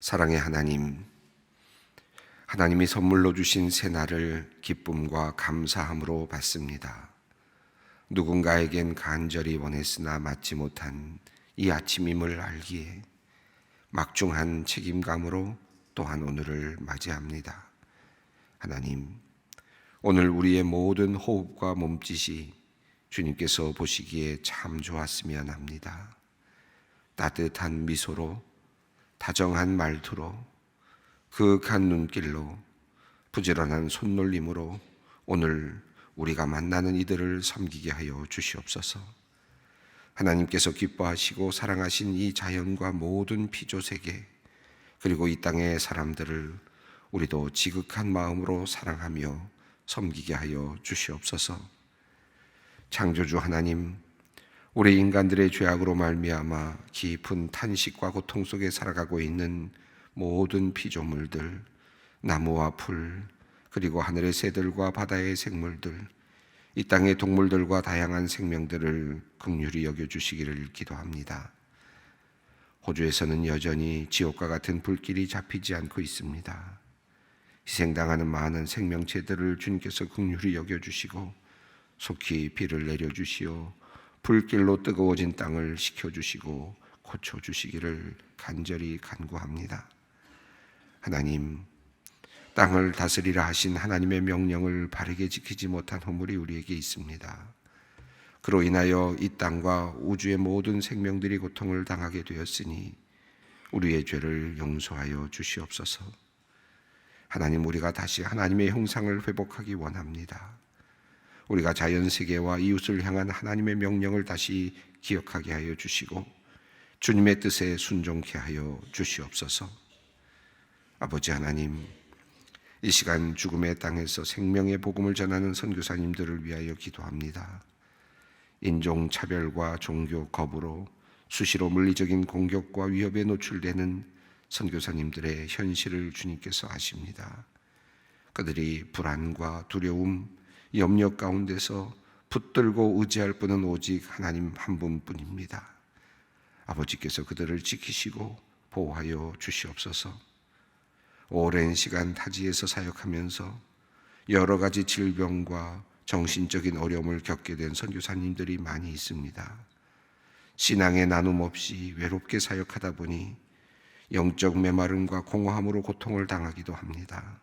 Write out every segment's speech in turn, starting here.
사랑의 하나님, 하나님이 선물로 주신 새날을 기쁨과 감사함으로 받습니다. 누군가에겐 간절히 원했으나 맞지 못한 이 아침임을 알기에 막중한 책임감으로 또한 오늘을 맞이합니다. 하나님, 오늘 우리의 모든 호흡과 몸짓이 주님께서 보시기에 참 좋았으면 합니다. 따뜻한 미소로, 다정한 말투로, 그윽한 눈길로, 부지런한 손놀림으로 오늘 우리가 만나는 이들을 섬기게 하여 주시옵소서. 하나님께서 기뻐하시고 사랑하신 이 자연과 모든 피조세계, 그리고 이 땅의 사람들을 우리도 지극한 마음으로 사랑하며 섬기게 하여 주시옵소서. 창조주 하나님, 우리 인간들의 죄악으로 말미암아 깊은 탄식과 고통 속에 살아가고 있는 모든 피조물들, 나무와 풀, 그리고 하늘의 새들과 바다의 생물들, 이 땅의 동물들과 다양한 생명들을 긍휼히 여겨주시기를 기도합니다. 호주에서는 여전히 지옥과 같은 불길이 잡히지 않고 있습니다. 희생당하는 많은 생명체들을 주님께서 긍휼히 여겨주시고 속히 비를 내려주시어 불길로 뜨거워진 땅을 식혀주시고 고쳐주시기를 간절히 간구합니다. 하나님, 땅을 다스리라 하신 하나님의 명령을 바르게 지키지 못한 허물이 우리에게 있습니다. 그로 인하여 이 땅과 우주의 모든 생명들이 고통을 당하게 되었으니 우리의 죄를 용서하여 주시옵소서. 하나님, 우리가 다시 하나님의 형상을 회복하기 원합니다. 우리가 자연세계와 이웃을 향한 하나님의 명령을 다시 기억하게 하여 주시고 주님의 뜻에 순종케 하여 주시옵소서. 아버지 하나님, 이 시간 죽음의 땅에서 생명의 복음을 전하는 선교사님들을 위하여 기도합니다. 인종차별과 종교 거부로 수시로 물리적인 공격과 위협에 노출되는 선교사님들의 현실을 주님께서 아십니다. 그들이 불안과 두려움, 염려 가운데서 붙들고 의지할 분은 오직 하나님 한 분뿐입니다. 아버지께서 그들을 지키시고 보호하여 주시옵소서. 오랜 시간 타지에서 사역하면서 여러 가지 질병과 정신적인 어려움을 겪게 된 선교사님들이 많이 있습니다. 신앙의 나눔 없이 외롭게 사역하다 보니 영적 메마름과 공허함으로 고통을 당하기도 합니다.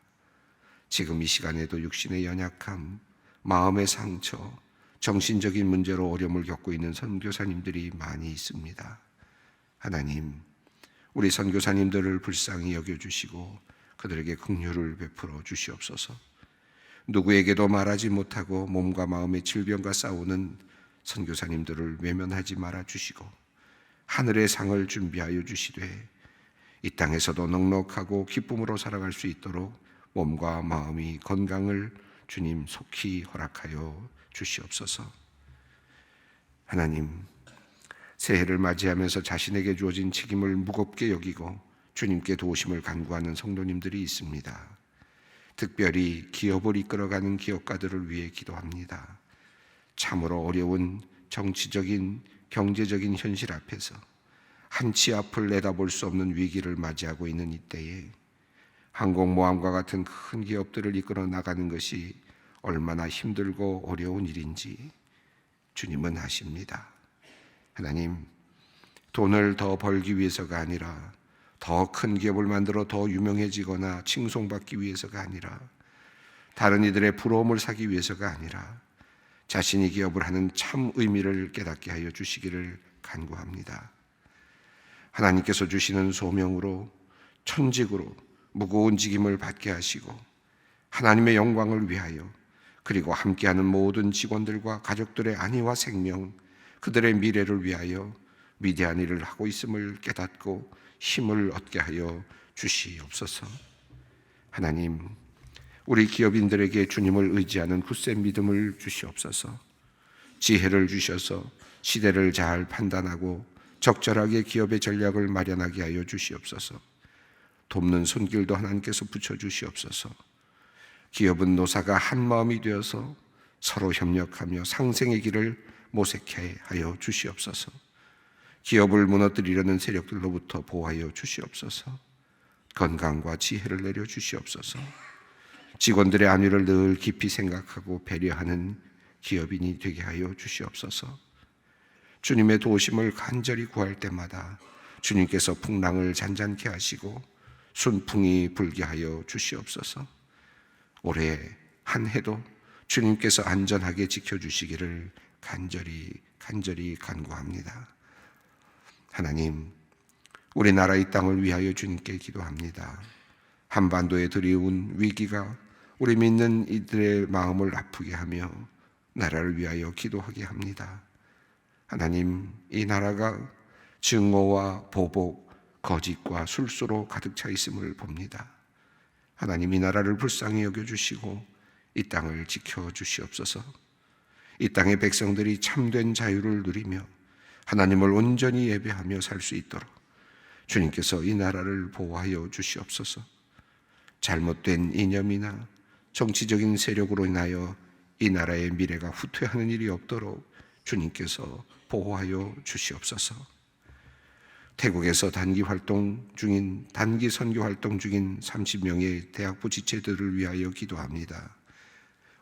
지금 이 시간에도 육신의 연약함, 마음의 상처, 정신적인 문제로 어려움을 겪고 있는 선교사님들이 많이 있습니다. 하나님, 우리 선교사님들을 불쌍히 여겨주시고 그들에게 긍휼을 베풀어 주시옵소서. 누구에게도 말하지 못하고 몸과 마음의 질병과 싸우는 선교사님들을 외면하지 말아 주시고 하늘의 상을 준비하여 주시되 이 땅에서도 넉넉하고 기쁨으로 살아갈 수 있도록 몸과 마음이 건강을 주님 속히 허락하여 주시옵소서. 하나님, 새해를 맞이하면서 자신에게 주어진 책임을 무겁게 여기고 주님께 도우심을 간구하는 성도님들이 있습니다. 특별히 기업을 이끌어가는 기업가들을 위해 기도합니다. 참으로 어려운 정치적인, 경제적인 현실 앞에서 한치 앞을 내다볼 수 없는 위기를 맞이하고 있는 이때에 항공모함과 같은 큰 기업들을 이끌어 나가는 것이 얼마나 힘들고 어려운 일인지 주님은 아십니다. 하나님, 돈을 더 벌기 위해서가 아니라 더 큰 기업을 만들어 더 유명해지거나 칭송받기 위해서가 아니라 다른 이들의 부러움을 사기 위해서가 아니라 자신이 기업을 하는 참 의미를 깨닫게 하여 주시기를 간구합니다. 하나님께서 주시는 소명으로 천직으로 무거운 직임을 받게 하시고 하나님의 영광을 위하여 그리고 함께하는 모든 직원들과 가족들의 안위와 생명, 그들의 미래를 위하여 위대한 일을 하고 있음을 깨닫고 힘을 얻게 하여 주시옵소서. 하나님, 우리 기업인들에게 주님을 의지하는 굳센 믿음을 주시옵소서. 지혜를 주셔서 시대를 잘 판단하고 적절하게 기업의 전략을 마련하게 하여 주시옵소서. 돕는 손길도 하나님께서 붙여주시옵소서. 기업은 노사가 한 마음이 되어서 서로 협력하며 상생의 길을 모색해 하여 주시옵소서. 기업을 무너뜨리려는 세력들로부터 보호하여 주시옵소서. 건강과 지혜를 내려 주시옵소서. 직원들의 안위를 늘 깊이 생각하고 배려하는 기업인이 되게 하여 주시옵소서. 주님의 도우심을 간절히 구할 때마다 주님께서 풍랑을 잔잔케 하시고 순풍이 불게 하여 주시옵소서. 올해 한 해도 주님께서 안전하게 지켜주시기를 간절히 간구합니다. 하나님, 우리나라의 땅을 위하여 주님께 기도합니다. 한반도에 들이온 위기가 우리 믿는 이들의 마음을 아프게 하며 나라를 위하여 기도하게 합니다. 하나님, 이 나라가 증오와 보복, 거짓과 술수로 가득 차 있음을 봅니다. 하나님, 이 나라를 불쌍히 여겨주시고 이 땅을 지켜주시옵소서. 이 땅의 백성들이 참된 자유를 누리며 하나님을 온전히 예배하며 살 수 있도록 주님께서 이 나라를 보호하여 주시옵소서. 잘못된 이념이나 정치적인 세력으로 인하여 이 나라의 미래가 후퇴하는 일이 없도록 주님께서 보호하여 주시옵소서. 태국에서 단기 선교 활동 중인 30명의 대학부 지체들을 위하여 기도합니다.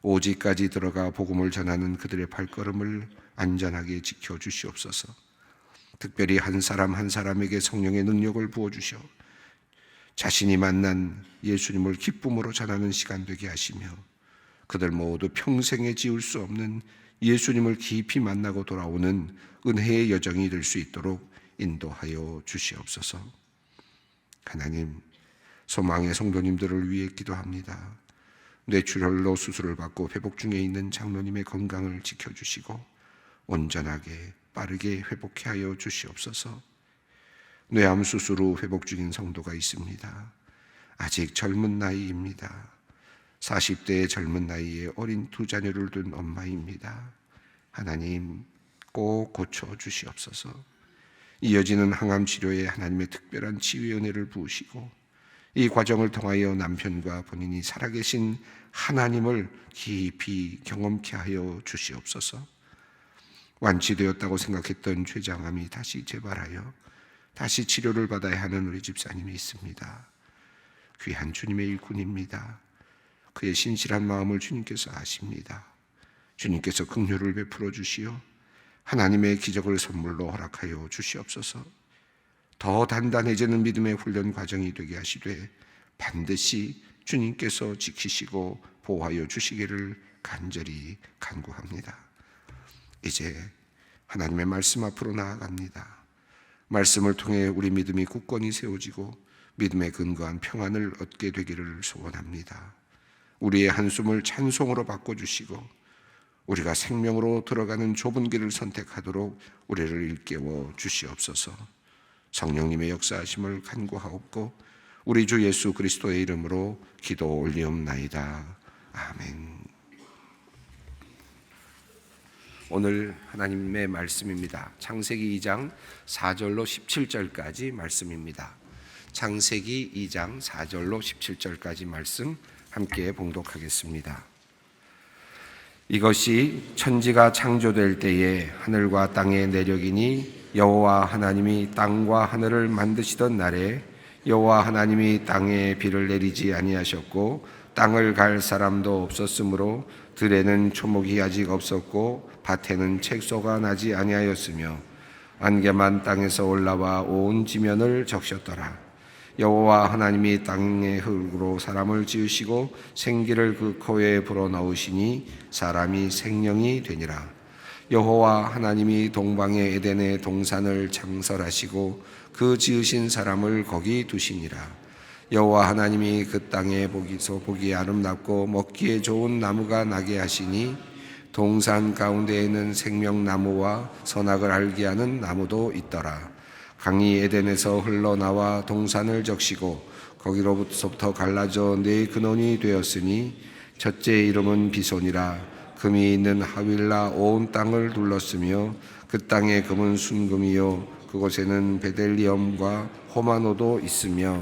오지까지 들어가 복음을 전하는 그들의 발걸음을 안전하게 지켜주시옵소서. 특별히 한 사람 한 사람에게 성령의 능력을 부어주셔 자신이 만난 예수님을 기쁨으로 전하는 시간 되게 하시며 그들 모두 평생에 지울 수 없는 예수님을 깊이 만나고 돌아오는 은혜의 여정이 될 수 있도록 인도하여 주시옵소서. 하나님, 소망의 성도님들을 위해 기도합니다. 뇌출혈로 수술을 받고 회복 중에 있는 장로님의 건강을 지켜주시고 온전하게 빠르게 회복해 하여 주시옵소서. 뇌암 수술 후 회복 중인 성도가 있습니다. 아직 젊은 나이입니다. 40대의 젊은 나이에 어린 두 자녀를 둔 엄마입니다. 하나님, 꼭 고쳐 주시옵소서. 이어지는 항암 치료에 하나님의 특별한 치유의 은혜를 부으시고 이 과정을 통하여 남편과 본인이 살아계신 하나님을 깊이 경험케 하여 주시옵소서. 완치되었다고 생각했던 췌장암이 다시 재발하여 다시 치료를 받아야 하는 우리 집사님이 있습니다. 귀한 주님의 일꾼입니다. 그의 신실한 마음을 주님께서 아십니다. 주님께서 긍휼을 베풀어 주시어 하나님의 기적을 선물로 허락하여 주시옵소서. 더 단단해지는 믿음의 훈련 과정이 되게 하시되 반드시 주님께서 지키시고 보호하여 주시기를 간절히 간구합니다. 이제 하나님의 말씀 앞으로 나아갑니다. 말씀을 통해 우리 믿음이 굳건히 세워지고 믿음에 근거한 평안을 얻게 되기를 소원합니다. 우리의 한숨을 찬송으로 바꿔주시고 우리가 생명으로 들어가는 좁은 길을 선택하도록 우리를 일깨워 주시옵소서. 성령님의 역사하심을 간구하옵고 우리 주 예수 그리스도의 이름으로 기도 올리옵나이다. 아멘. 오늘 하나님의 말씀입니다. 창세기 2장 4절로 17절까지 말씀입니다. 창세기 2장 4절로 17절까지 말씀 함께 봉독하겠습니다. 이것이 천지가 창조될 때에 하늘과 땅의 내력이니 여호와 하나님이 땅과 하늘을 만드시던 날에 여호와 하나님이 땅에 비를 내리지 아니하셨고 땅을 갈 사람도 없었으므로 들에는 초목이 아직 없었고 밭에는 채소가 나지 아니하였으며 안개만 땅에서 올라와 온 지면을 적셨더라. 여호와 하나님이 땅의 흙으로 사람을 지으시고 생기를 그 코에 불어넣으시니 사람이 생명이 되니라. 여호와 하나님이 동방의 에덴의 동산을 창설하시고 그 지으신 사람을 거기 두시니라. 여호와 하나님이 그 땅에 보기에 아름답고 먹기에 좋은 나무가 나게 하시니 동산 가운데에는 생명나무와 선악을 알게 하는 나무도 있더라. 강이 에덴에서 흘러나와 동산을 적시고 거기로부터 갈라져 네 근원이 되었으니 첫째 이름은 비손이라. 금이 있는 하윌라 온 땅을 둘렀으며 그 땅의 금은 순금이요 그곳에는 베델리엄과 호마노도 있으며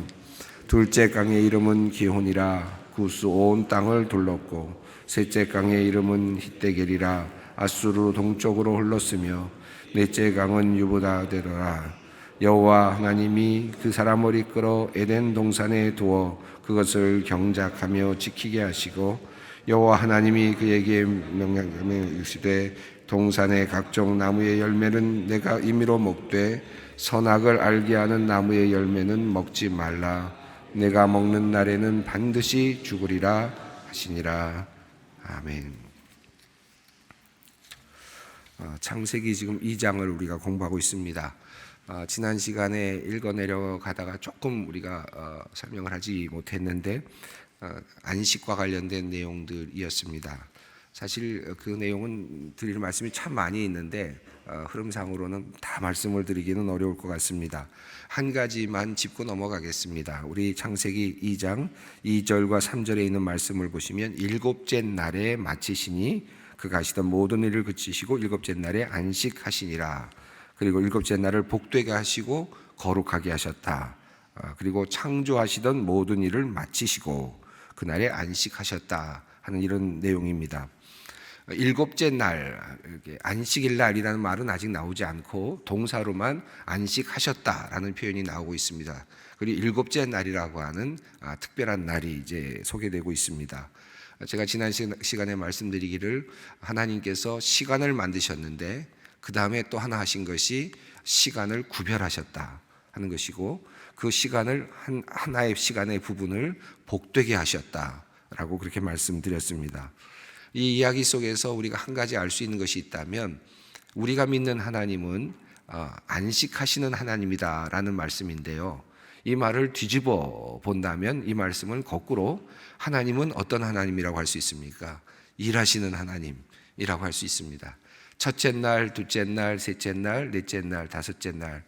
둘째 강의 이름은 기혼이라. 구스 온 땅을 둘렀고 셋째 강의 이름은 히데겔이라. 아수르 동쪽으로 흘렀으며 넷째 강은 유브다데로라. 여호와 하나님이 그 사람을 이끌어 에덴 동산에 두어 그것을 경작하며 지키게 하시고 여호와 하나님이 그에게 명령하며 이르시되 동산의 각종 나무의 열매는 내가 임의로 먹되 선악을 알게 하는 나무의 열매는 먹지 말라. 내가 먹는 날에는 반드시 죽으리라 하시니라. 아멘. 창세기 지금 2장을 우리가 공부하고 있습니다. 지난 시간에 읽어내려 가다가 조금 우리가 설명을 하지 못했는데 안식과 관련된 내용들이었습니다. 사실 그 내용은 드릴 말씀이 참 많이 있는데 흐름상으로는 다 말씀을 드리기는 어려울 것 같습니다. 한 가지만 짚고 넘어가겠습니다. 우리 창세기 2장 2절과 3절에 있는 말씀을 보시면 일곱째 날에 마치시니 그가 하시던 모든 일을 그치시고 일곱째 날에 안식하시니라. 그리고 일곱째 날을 복되게 하시고 거룩하게 하셨다. 그리고 창조하시던 모든 일을 마치시고 그날에 안식하셨다 하는 이런 내용입니다. 일곱째 날, 안식일 날이라는 말은 아직 나오지 않고 동사로만 안식하셨다라는 표현이 나오고 있습니다. 그리고 일곱째 날이라고 하는 특별한 날이 이제 소개되고 있습니다. 제가 지난 시간에 말씀드리기를 하나님께서 시간을 만드셨는데 그 다음에 또 하나 하신 것이 시간을 구별하셨다 하는 것이고 그 시간을 하나의 시간의 부분을 복되게 하셨다라고 그렇게 말씀드렸습니다. 이 이야기 속에서 우리가 한 가지 알 수 있는 것이 있다면 우리가 믿는 하나님은 안식하시는 하나님이다라는 말씀인데요. 이 말을 뒤집어 본다면 이 말씀은 거꾸로 하나님은 어떤 하나님이라고 할 수 있습니까? 일하시는 하나님이라고 할 수 있습니다. 첫째 날, 둘째 날, 셋째 날, 넷째 날, 다섯째 날,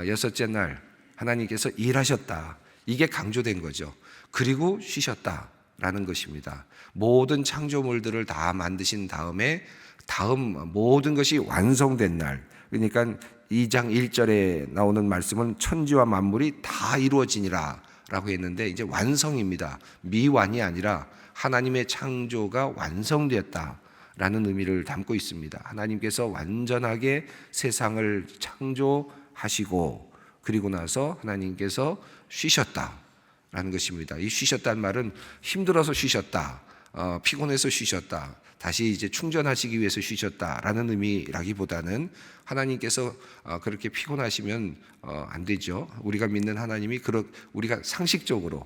여섯째 날 하나님께서 일하셨다. 이게 강조된 거죠. 그리고 쉬셨다라는 것입니다. 모든 창조물들을 다 만드신 다음에 다음 모든 것이 완성된 날, 그러니까 2장 1절에 나오는 말씀은 천지와 만물이 다 이루어지니라 라고 했는데 이제 완성입니다. 미완이 아니라 하나님의 창조가 완성되었다 라는 의미를 담고 있습니다. 하나님께서 완전하게 세상을 창조하시고 그리고 나서 하나님께서 쉬셨다라는 것입니다. 이 쉬셨다는 말은 힘들어서 쉬셨다, 피곤해서 쉬셨다, 다시 이제 충전하시기 위해서 쉬셨다라는 의미라기보다는 하나님께서 그렇게 피곤하시면 안 되죠. 우리가 믿는 하나님이 우리가 상식적으로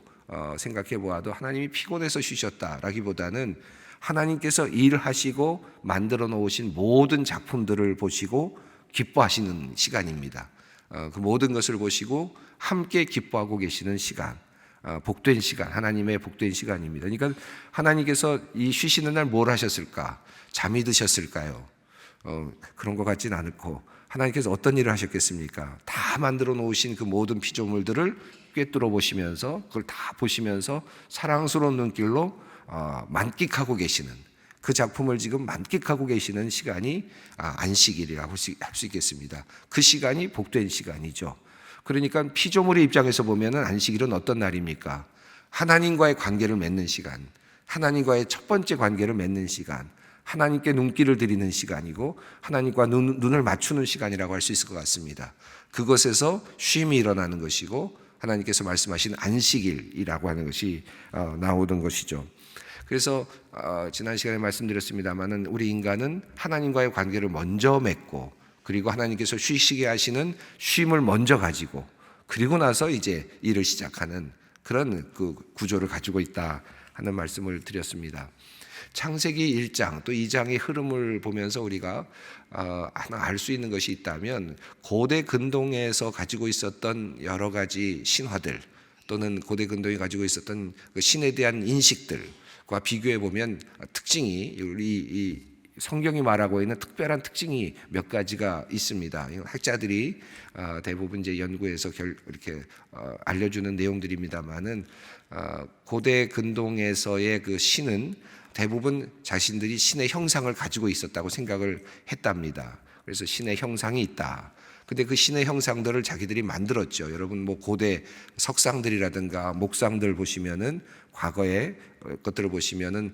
생각해 보아도 하나님이 피곤해서 쉬셨다라기보다는 하나님께서 일하시고 만들어 놓으신 모든 작품들을 보시고 기뻐하시는 시간입니다. 그 모든 것을 보시고 함께 기뻐하고 계시는 시간, 복된 시간, 하나님의 복된 시간입니다. 그러니까 하나님께서 이 쉬시는 날 뭘 하셨을까? 잠이 드셨을까요? 그런 것 같진 않고 하나님께서 어떤 일을 하셨겠습니까? 다 만들어 놓으신 그 모든 피조물들을 꿰뚫어 보시면서 그걸 다 보시면서 사랑스러운 눈길로 만끽하고 계시는 그 작품을 지금 만끽하고 계시는 시간이 안식일이라고 할 수 있겠습니다. 그 시간이 복된 시간이죠. 그러니까 피조물의 입장에서 보면은 안식일은 어떤 날입니까? 하나님과의 관계를 맺는 시간, 하나님과의 첫 번째 관계를 맺는 시간, 하나님께 눈길을 드리는 시간이고 하나님과 눈을 맞추는 시간이라고 할 수 있을 것 같습니다. 그것에서 쉼이 일어나는 것이고 하나님께서 말씀하신 안식일이라고 하는 것이 나오던 것이죠. 그래서 지난 시간에 말씀드렸습니다마는 우리 인간은 하나님과의 관계를 먼저 맺고 그리고 하나님께서 쉬시게 하시는 쉼을 먼저 가지고 그리고 나서 이제 일을 시작하는 그런 그 구조를 가지고 있다 하는 말씀을 드렸습니다. 창세기 1장 또 2장의 흐름을 보면서 우리가 하나 알 수 있는 것이 있다면 고대 근동에서 가지고 있었던 여러 가지 신화들 또는 고대 근동이 가지고 있었던 그 신에 대한 인식들과 비교해 보면 특징이 우리 이 성경이 말하고 있는 특별한 특징이 몇 가지가 있습니다. 학자들이 대부분 이제 연구해서 이렇게 알려주는 내용들입니다만은 고대 근동에서의 그 신은 대부분 자신들이 신의 형상을 가지고 있었다고 생각을 했답니다. 그래서 신의 형상이 있다. 근데 그 신의 형상들을 자기들이 만들었죠. 여러분 뭐 고대 석상들이라든가 목상들 보시면은 과거의 것들을 보시면은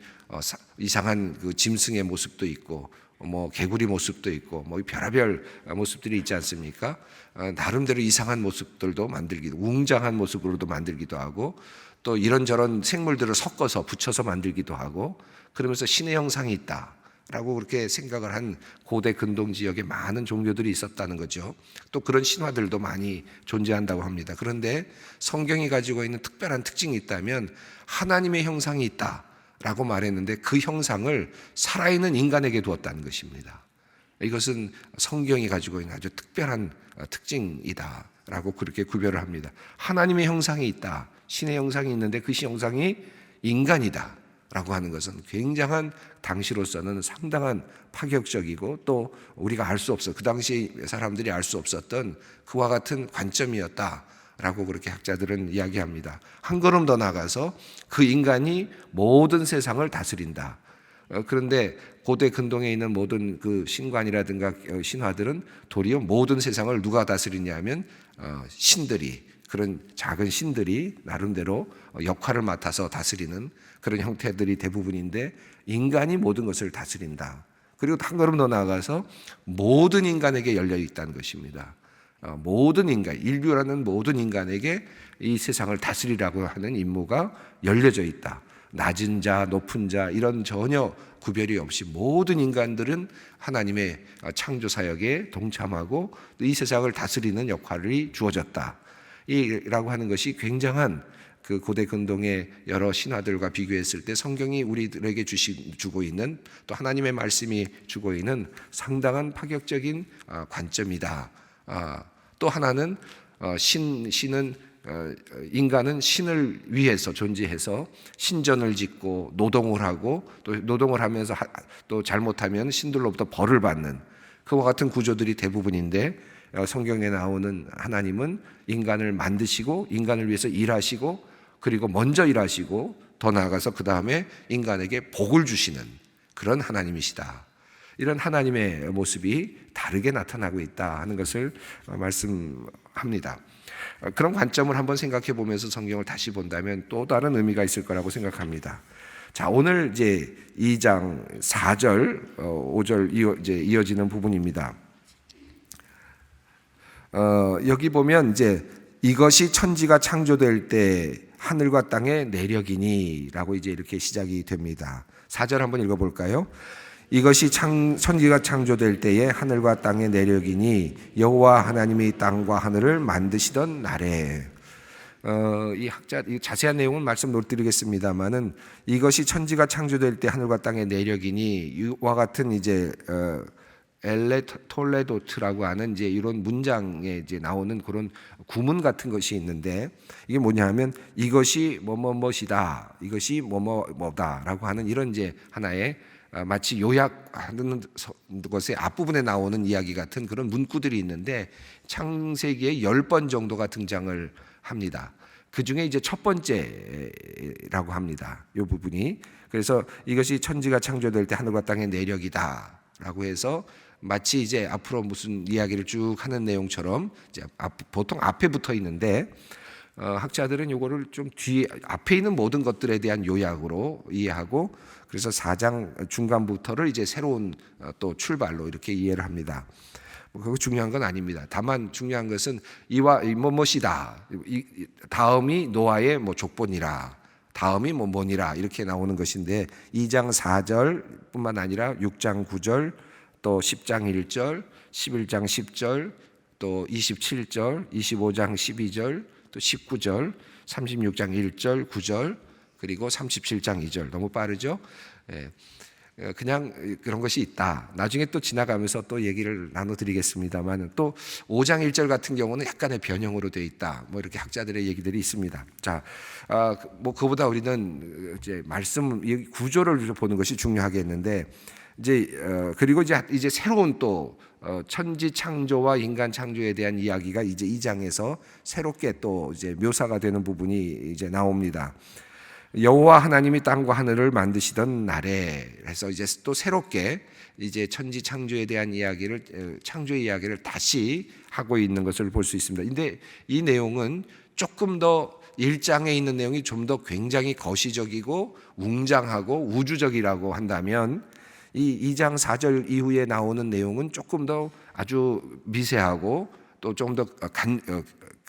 이상한 그 짐승의 모습도 있고 뭐 개구리 모습도 있고 뭐 별의별 모습들이 있지 않습니까? 나름대로 이상한 모습들도 만들기도, 웅장한 모습으로도 만들기도 하고, 또 이런저런 생물들을 섞어서 붙여서 만들기도 하고, 그러면서 신의 형상이 있다라고 그렇게 생각을 한 고대 근동 지역에 많은 종교들이 있었다는 거죠. 또 그런 신화들도 많이 존재한다고 합니다. 그런데 성경이 가지고 있는 특별한 특징이 있다면 하나님의 형상이 있다라고 말했는데 그 형상을 살아있는 인간에게 두었다는 것입니다. 이것은 성경이 가지고 있는 아주 특별한 특징이다라고 그렇게 구별을 합니다. 하나님의 형상이 있다, 신의 형상이 있는데 그 형상이 인간이다 라고 하는 것은 굉장한, 당시로서는 상당한 파격적이고 또 우리가 알 수 없어, 그 당시 사람들이 알 수 없었던 그와 같은 관점이었다라고 그렇게 학자들은 이야기합니다. 한 걸음 더 나가서 그 인간이 모든 세상을 다스린다. 그런데 고대 근동에 있는 모든 그 신관이라든가 신화들은 도리어 모든 세상을 누가 다스리냐면 신들이, 그런 작은 신들이 나름대로 역할을 맡아서 다스리는 그런 형태들이 대부분인데, 인간이 모든 것을 다스린다. 그리고 한 걸음 더 나아가서 모든 인간에게 열려 있다는 것입니다. 모든 인간, 인류라는 모든 인간에게 이 세상을 다스리라고 하는 임무가 열려져 있다. 낮은 자, 높은 자 이런 전혀 구별이 없이 모든 인간들은 하나님의 창조 사역에 동참하고 이 세상을 다스리는 역할이 주어졌다. 이라고 하는 것이 굉장한, 그 고대 근동의 여러 신화들과 비교했을 때 성경이 우리들에게 주고 있는, 또 하나님의 말씀이 주고 있는 상당한 파격적인 관점이다. 또 하나는 신은 인간은 신을 위해서 존재해서 신전을 짓고 노동을 하고, 또 노동을 하면서 또 잘못하면 신들로부터 벌을 받는 그와 같은 구조들이 대부분인데, 성경에 나오는 하나님은 인간을 만드시고 인간을 위해서 일하시고, 그리고 먼저 일하시고 더 나아가서 그 다음에 인간에게 복을 주시는 그런 하나님이시다. 이런 하나님의 모습이 다르게 나타나고 있다 하는 것을 말씀합니다. 그런 관점을 한번 생각해 보면서 성경을 다시 본다면 또 다른 의미가 있을 거라고 생각합니다. 자, 오늘 이제 2장 4절, 5절 이제 이어지는 부분입니다. 여기 보면 이제 이것이 천지가 창조될 때 하늘과 땅의 내력이니라고 이제 이렇게 시작이 됩니다. 4절 한번 읽어볼까요? 이것이 천지가 창조될 때에 하늘과 땅의 내력이니 여호와 하나님이 땅과 하늘을 만드시던 날에. 이 자세한 내용은 말씀 못 드리겠습니다만은, 이것이 천지가 창조될 때 하늘과 땅의 내력이니 이와 같은 이제 엘레톨레도트라고 하는 이제 이런 문장에 이제 나오는 그런 구문 같은 것이 있는데, 이게 뭐냐면 이것이 뭐뭐뭐시다, 이것이 뭐뭐뭐다라고 하는 이런 이제 하나의 마치 요약하는 것의 앞부분에 나오는 이야기 같은 그런 문구들이 있는데, 창세기에 10번 정도가 등장을 합니다. 그 중에 이제 첫 번째라고 합니다. 이 부분이. 그래서 이것이 천지가 창조될 때 하늘과 땅의 내력이다라고 해서 마치 이제 앞으로 무슨 이야기를 쭉 하는 내용처럼 이제 보통 앞에 붙어 있는데, 학자들은 이거를 좀 뒤에 앞에 있는 모든 것들에 대한 요약으로 이해하고, 그래서 4장 중간부터를 이제 새로운 또 출발로 이렇게 이해를 합니다. 그거 중요한 건 아닙니다. 다만 중요한 것은 이와 뭐뭐시다, 다음이 노아의 뭐 족본이라, 다음이 뭐니라 이렇게 나오는 것인데, 2장 4절뿐만 아니라 6장 9절, 또 10장 1절, 11장 10절, 또 27절, 25장 12절, 또 19절, 36장 1절, 9절, 그리고 37장 2절. 너무 빠르죠? 그냥 그런 것이 있다. 나중에 또 지나가면서 또 얘기를 나눠드리겠습니다만, 또 5장 1절 같은 경우는 약간의 변형으로 되어 있다. 뭐 이렇게 학자들의 얘기들이 있습니다. 자, 뭐 그보다 우리는 이제 말씀 구조를 보는 것이 중요하겠는데, 이제 그리고 이제 새로운 또 천지 창조와 인간 창조에 대한 이야기가 이제 2장에서 새롭게 또 이제 묘사가 되는 부분이 이제 나옵니다. 여호와 하나님이 땅과 하늘을 만드시던 날에 해서 이제 또 새롭게 이제 천지 창조에 대한 이야기를, 창조의 이야기를 다시 하고 있는 것을 볼 수 있습니다. 근데 이 내용은 조금 더 1장에 있는 내용이 좀 더 굉장히 거시적이고 웅장하고 우주적이라고 한다면, 이 2장 4절 이후에 나오는 내용은 조금 더 아주 미세하고 또 좀 더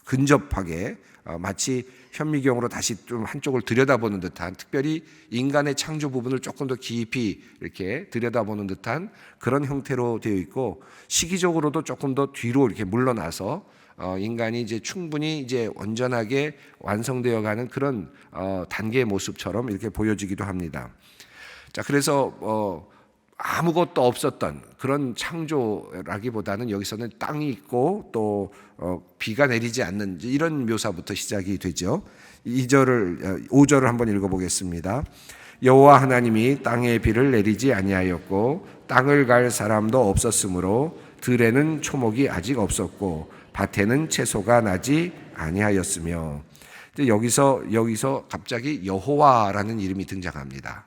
근접하게 마치 현미경으로 다시 좀 한쪽을 들여다보는 듯한, 특별히 인간의 창조 부분을 조금 더 깊이 이렇게 들여다보는 듯한 그런 형태로 되어 있고, 시기적으로도 조금 더 뒤로 이렇게 물러나서 인간이 이제 충분히 이제 온전하게 완성되어 가는 그런 단계의 모습처럼 이렇게 보여지기도 합니다. 자, 그래서 아무것도 없었던 그런 창조라기보다는 여기서는 땅이 있고 또 비가 내리지 않는 이런 묘사부터 시작이 되죠. 5절을 한번 읽어보겠습니다. 여호와 하나님이 땅에 비를 내리지 아니하였고 땅을 갈 사람도 없었으므로 들에는 초목이 아직 없었고 밭에는 채소가 나지 아니하였으며. 여기서 갑자기 여호와라는 이름이 등장합니다.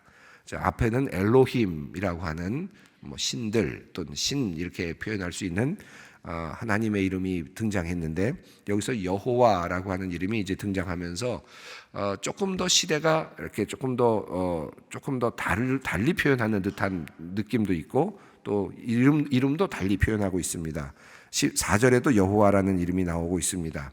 앞에는 엘로힘이라고 하는 신들 또는 신 이렇게 표현할 수 있는 하나님의 이름이 등장했는데, 여기서 여호와라고 하는 이름이 이제 등장하면서 조금 더 시대가 이렇게 조금 더 달리 표현하는 듯한 느낌도 있고, 또 이름도 달리 표현하고 있습니다. 4절에도 여호와라는 이름이 나오고 있습니다.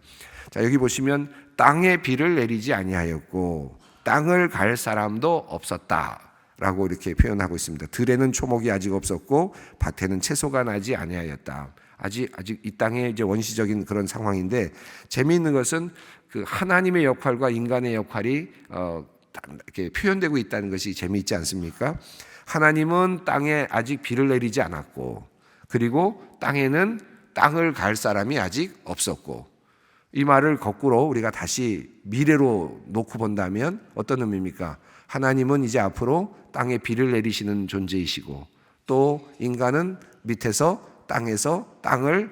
자, 여기 보시면 땅에 비를 내리지 아니하였고 땅을 갈 사람도 없었다 라고 이렇게 표현하고 있습니다. 들에는 초목이 아직 없었고 밭에는 채소가 나지 아니하였다. 아직 이 땅의 이제 원시적인 그런 상황인데, 재미있는 것은 그 하나님의 역할과 인간의 역할이 이렇게 표현되고 있다는 것이 재미있지 않습니까? 하나님은 땅에 아직 비를 내리지 않았고, 그리고 땅에는 땅을 갈 사람이 아직 없었고, 이 말을 거꾸로 우리가 다시 미래로 놓고 본다면 어떤 의미입니까? 하나님은 이제 앞으로 땅에 비를 내리시는 존재이시고, 또 인간은 밑에서 땅에서 땅을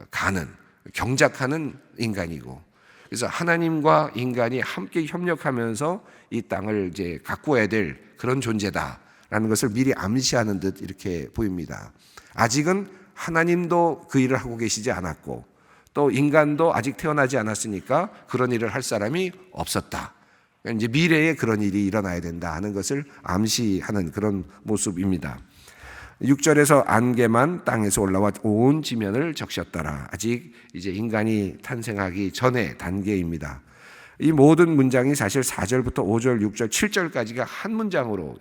가는, 경작하는 인간이고, 그래서 하나님과 인간이 함께 협력하면서 이 땅을 이제 가꾸어야 될 그런 존재다라는 것을 미리 암시하는 듯 이렇게 보입니다. 아직은 하나님도 그 일을 하고 계시지 않았고, 또 인간도 아직 태어나지 않았으니까 그런 일을 할 사람이 없었다. 이제 미래에 그런 일이 일어나야 된다 하는 것을 암시하는 그런 모습입니다. 6절에서 안개만 땅에서 올라와 온 지면을 적셨더라. 아직 이제 인간이 탄생하기 전의 단계입니다. 이 모든 문장이 사실 4절부터 5절, 6절, 7절까지가 한 문장으로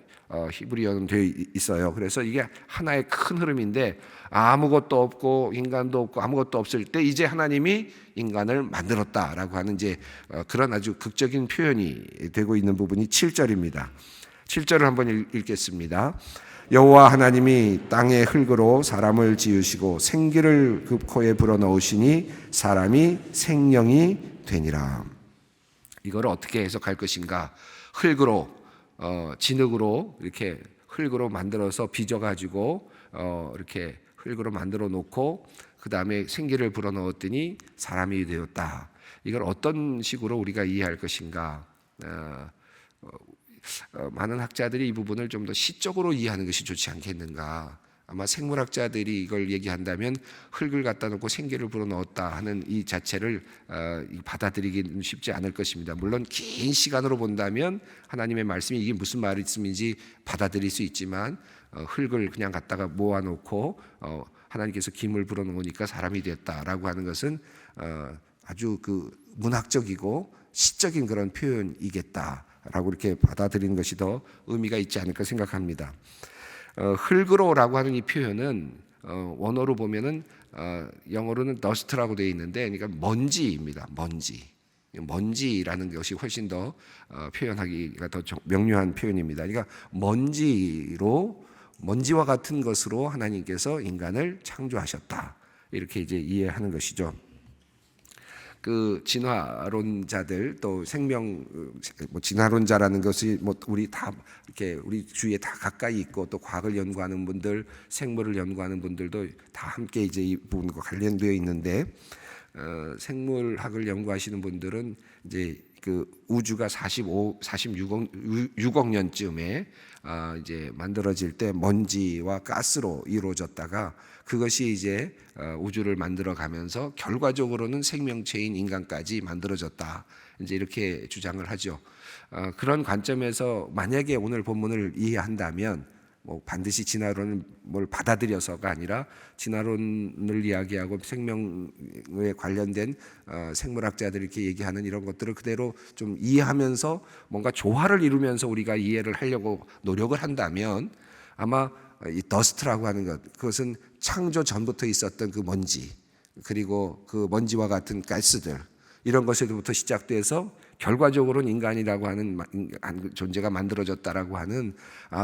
히브리어는 되어 있어요. 그래서 이게 하나의 큰 흐름인데, 아무것도 없고 인간도 없고 아무것도 없을 때 이제 하나님이 인간을 만들었다라고 하는 이제 그런 아주 극적인 표현이 되고 있는 부분이 7절입니다. 7절을 한번 읽겠습니다. 여호와 하나님이 땅의 흙으로 사람을 지으시고 생기를 그 코에 불어넣으시니 사람이 생명이 되니라. 이걸 어떻게 해석할 것인가? 흙으로 진흙으로 이렇게 흙으로 만들어서 빚어가지고 이렇게 흙으로 만들어 놓고 그 다음에 생기를 불어넣었더니 사람이 되었다. 이걸 어떤 식으로 우리가 이해할 것인가? 많은 학자들이 이 부분을 좀 더 시적으로 이해하는 것이 좋지 않겠는가? 아마 생물학자들이 이걸 얘기한다면 흙을 갖다 놓고 생기를 불어넣었다 하는 이 자체를 받아들이기는 쉽지 않을 것입니다. 물론 긴 시간으로 본다면 하나님의 말씀이 이게 무슨 말씀인지 받아들일 수 있지만, 흙을 그냥 갖다가 모아놓고 하나님께서 김을 불어넣으니까 사람이 됐다라고 하는 것은 아주 그 문학적이고 시적인 그런 표현이겠다라고 이렇게 받아들이는 것이 더 의미가 있지 않을까 생각합니다. 흙으로라고 하는 이 표현은 원어로 보면은 영어로는 dust라고 되어 있는데, 그러니까 먼지입니다. 먼지라는 것이 훨씬 더 표현하기가 더 명료한 표현입니다. 그러니까 먼지와 같은 것으로 하나님께서 인간을 창조하셨다. 이렇게 이제 이해하는 것이죠. 그 진화론자들 또 진화론자라는 것이 우리 다 이렇게 우리 주위에 다 가까이 있고, 또 과학을 연구하는 분들, 생물을 연구하는 분들도 다 함께 이제 이 부분과 관련되어 있는데, 생물학을 연구하시는 분들은 이제 그 우주가 46억 년쯤에 이제 만들어질 때 먼지와 가스로 이루어졌다가 그것이 이제 우주를 만들어 가면서 결과적으로는 생명체인 인간까지 만들어졌다. 이제 이렇게 주장을 하죠. 그런 관점에서 만약에 오늘 본문을 이해한다면 뭐 반드시 진화론을 뭘 받아들여서가 아니라 진화론을 이야기하고 생명에 관련된 생물학자들이 이렇게 얘기하는 이런 것들을 그대로 좀 이해하면서 뭔가 조화를 이루면서 우리가 이해를 하려고 노력을 한다면 아마 이 더스트라고 하는 것, 그것은 창조 전부터 있었던 그 먼지, 그리고 그 먼지와 같은 가스들, 이런 것에서부터 시작돼서 결과적으로는 인간이라고 하는 존재가 만들어졌다라고 하는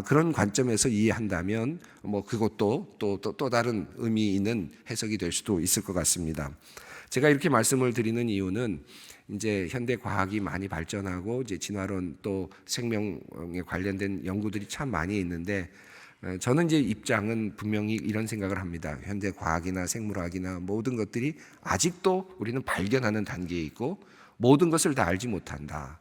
그런 관점에서 이해한다면 뭐 그것도 또 다른 의미 있는 해석이 될 수도 있을 것 같습니다. 제가 이렇게 말씀을 드리는 이유는 이제 현대 과학이 많이 발전하고 이제 진화론 또 생명에 관련된 연구들이 참 많이 있는데 저는 이제 입장은 분명히 이런 생각을 합니다. 현대 과학이나 생물학이나 모든 것들이 아직도 우리는 발견하는 단계에 있고 모든 것을 다 알지 못한다.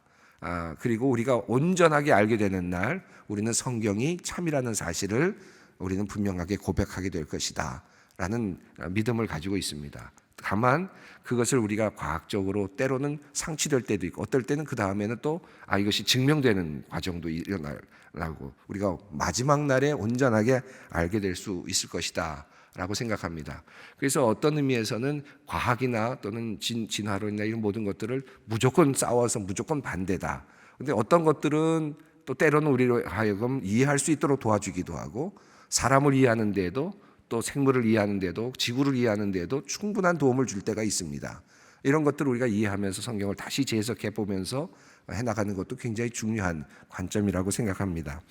그리고 우리가 온전하게 알게 되는 날 우리는 성경이 참이라는 사실을 우리는 분명하게 고백하게 될 것이다 라는 믿음을 가지고 있습니다. 다만 그것을 우리가 과학적으로 때로는 상치될 때도 있고 어떨 때는 그 다음에는 또 이것이 증명되는 과정도 일어나고 우리가 마지막 날에 온전하게 알게 될 수 있을 것이다 라고 생각합니다. 그래서 어떤 의미에서는 과학이나 또는 진화론이나 이런 모든 것들을 무조건 싸워서 무조건 반대다. 근데 어떤 것들은 또 때로는 우리로 하여금 이해할 수 있도록 도와주기도 하고 사람을 이해하는 데에도 또 생물을 이해하는 데도 지구를 이해하는 데도 충분한 도움을 줄 때가 있습니다. 이런 것들을 우리가 이해하면서 성경을 다시 재해석해 보면서 해나가는 것도 굉장히 중요한 관점이라고 생각합니다.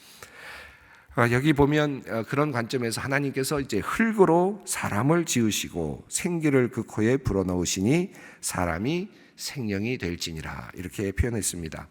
여기 보면 그런 관점에서 하나님께서 이제 흙으로 사람을 지으시고 생기를 그 코에 불어넣으시니 사람이 생명이 될지니라 이렇게 표현했습니다.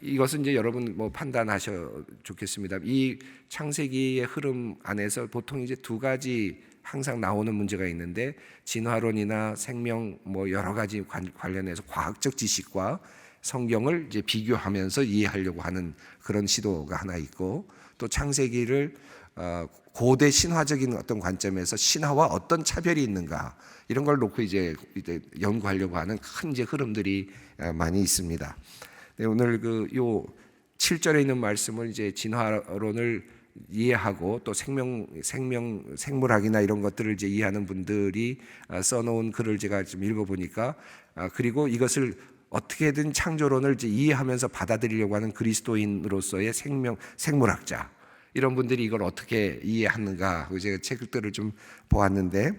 이것은 이제 여러분 뭐 판단하셔 좋겠습니다. 이 창세기의 흐름 안에서 보통 이제 두 가지 항상 나오는 문제가 있는데 진화론이나 생명 뭐 여러 가지 관련해서 과학적 지식과 성경을 이제 비교하면서 이해하려고 하는 그런 시도가 하나 있고 또 창세기를 고대 신화적인 어떤 관점에서 신화와 어떤 차별이 있는가 이런 걸 놓고 이제 연구하려고 하는 큰 이제 흐름들이 많이 있습니다. 네, 오늘 요 7절에 있는 말씀을 이제 진화론을 이해하고 또 생물학이나 이런 것들을 이제 이해하는 분들이 써놓은 글을 제가 좀 읽어보니까 그리고 이것을 어떻게든 창조론을 이제 이해하면서 받아들이려고 하는 그리스도인으로서의 생물학자 이런 분들이 이걸 어떻게 이해하는가 제가 책들을 좀 보았는데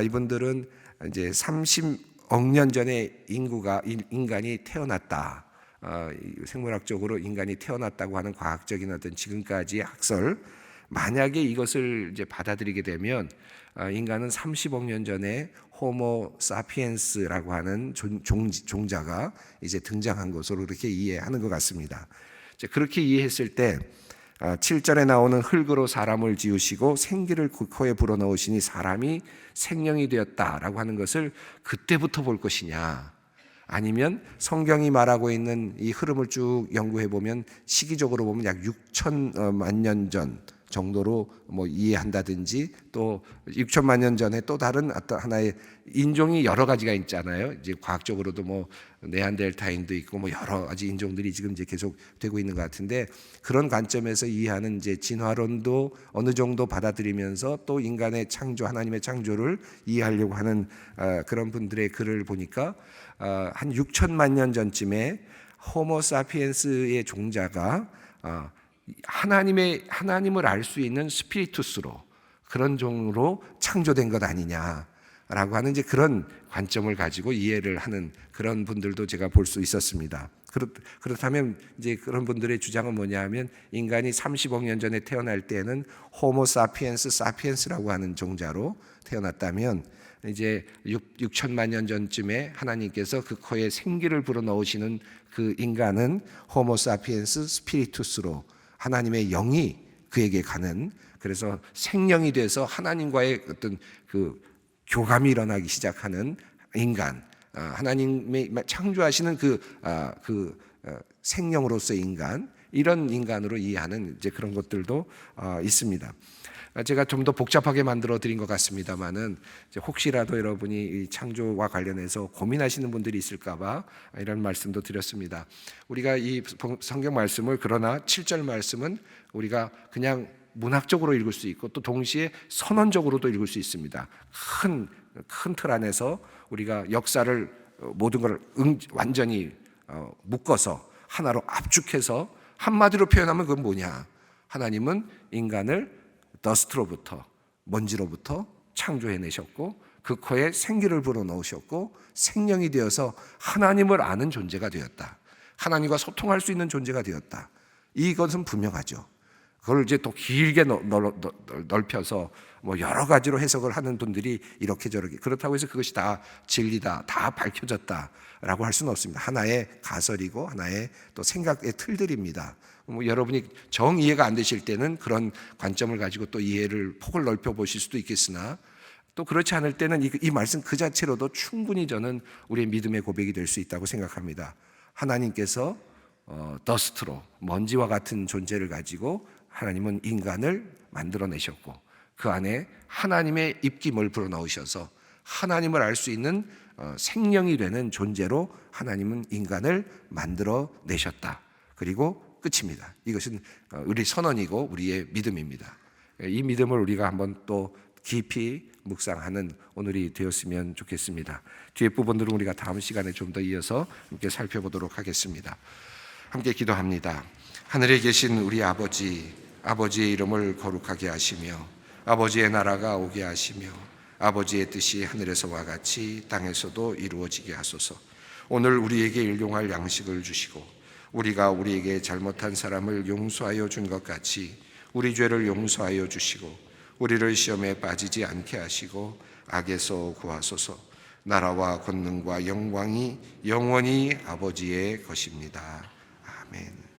이분들은 이제 30억 년 전에 인간이 태어났다. 생물학적으로 인간이 태어났다고 하는 과학적인 어떤 지금까지의 학설 만약에 이것을 이제 받아들이게 되면 인간은 30억 년 전에 호모 사피엔스라고 하는 종자가 이제 등장한 것으로 그렇게 이해하는 것 같습니다. 그렇게 이해했을 때 7절에 나오는 흙으로 사람을 지으시고 생기를 코에 불어넣으시니 사람이 생명이 되었다라고 하는 것을 그때부터 볼 것이냐 아니면 성경이 말하고 있는 이 흐름을 쭉 연구해 보면 시기적으로 보면 약 6천만 년 전 정도로 뭐 이해한다든지 또 6천만 년 전에 또 다른 어떤 하나의 인종이 여러 가지가 있잖아요. 이제 과학적으로도 뭐 네안데르탈인도 있고 뭐 여러 가지 인종들이 지금 이제 계속 되고 있는 것 같은데 그런 관점에서 이해하는 이제 진화론도 어느 정도 받아들이면서 또 인간의 창조 하나님의 창조를 이해하려고 하는 그런 분들의 글을 보니까 한 6천만 년 전쯤에 호모 사피엔스의 종자가 하나님을 알 수 있는 스피리투스로 그런 종으로 창조된 것 아니냐라고 하는 이제 그런 관점을 가지고 이해를 하는 그런 분들도 제가 볼 수 있었습니다. 그렇다면 이제 그런 분들의 주장은 뭐냐하면 인간이 30억 년 전에 태어날 때는 호모 사피엔스라고 하는 종자로 태어났다면 이제 6천만 년 전쯤에 하나님께서 그 코에 생기를 불어넣으시는 그 인간은 호모 사피엔스 스피리투스로 하나님의 영이 그에게 가는 그래서 생명이 돼서 하나님과의 어떤 그 교감이 일어나기 시작하는 인간 하나님의 창조하시는 그 생명으로서의 인간 이런 인간으로 이해하는 이제 그런 것들도 있습니다. 제가 좀 더 복잡하게 만들어 드린 것 같습니다만은 혹시라도 여러분이 이 창조와 관련해서 고민하시는 분들이 있을까봐 이런 말씀도 드렸습니다. 우리가 이 성경 말씀을 그러나 7절 말씀은 우리가 그냥 문학적으로 읽을 수 있고 또 동시에 선언적으로도 읽을 수 있습니다. 큰 틀 안에서 우리가 역사를 모든 걸 완전히 묶어서 하나로 압축해서 한마디로 표현하면 그건 뭐냐? 하나님은 인간을 더스트로부터, 먼지로부터 창조해내셨고 그 코에 생기를 불어넣으셨고 생명이 되어서 하나님을 아는 존재가 되었다. 하나님과 소통할 수 있는 존재가 되었다. 이것은 분명하죠. 그걸 이제 또 길게 넓혀서 뭐 여러 가지로 해석을 하는 분들이 이렇게 저렇게, 그렇다고 해서 그것이 다 진리다, 다 밝혀졌다라고 할 수는 없습니다. 하나의 가설이고 하나의 또 생각의 틀들입니다. 뭐 여러분이 정 이해가 안 되실 때는 그런 관점을 가지고 또 이해를 폭을 넓혀 보실 수도 있겠으나, 또 그렇지 않을 때는 이 말씀 그 자체로도 충분히 저는 우리의 믿음의 고백이 될 수 있다고 생각합니다. 하나님께서 더스트로, 먼지와 같은 존재를 가지고 하나님은 인간을 만들어내셨고 그 안에 하나님의 입김을 불어넣으셔서 하나님을 알 수 있는 생명이 되는 존재로 하나님은 인간을 만들어내셨다. 그리고 끝입니다. 이것은 우리 선언이고 우리의 믿음입니다. 이 믿음을 우리가 한번 또 깊이 묵상하는 오늘이 되었으면 좋겠습니다. 뒤에 부분들은 우리가 다음 시간에 좀 더 이어서 함께 살펴보도록 하겠습니다. 함께 기도합니다. 하늘에 계신 우리 아버지, 아버지의 이름을 거룩하게 하시며 아버지의 나라가 오게 하시며 아버지의 뜻이 하늘에서와 같이 땅에서도 이루어지게 하소서. 오늘 우리에게 일용할 양식을 주시고 우리가 우리에게 잘못한 사람을 용서하여 준 것 같이 우리 죄를 용서하여 주시고 우리를 시험에 빠지지 않게 하시고 악에서 구하소서. 나라와 권능과 영광이 영원히 아버지의 것입니다. 아멘.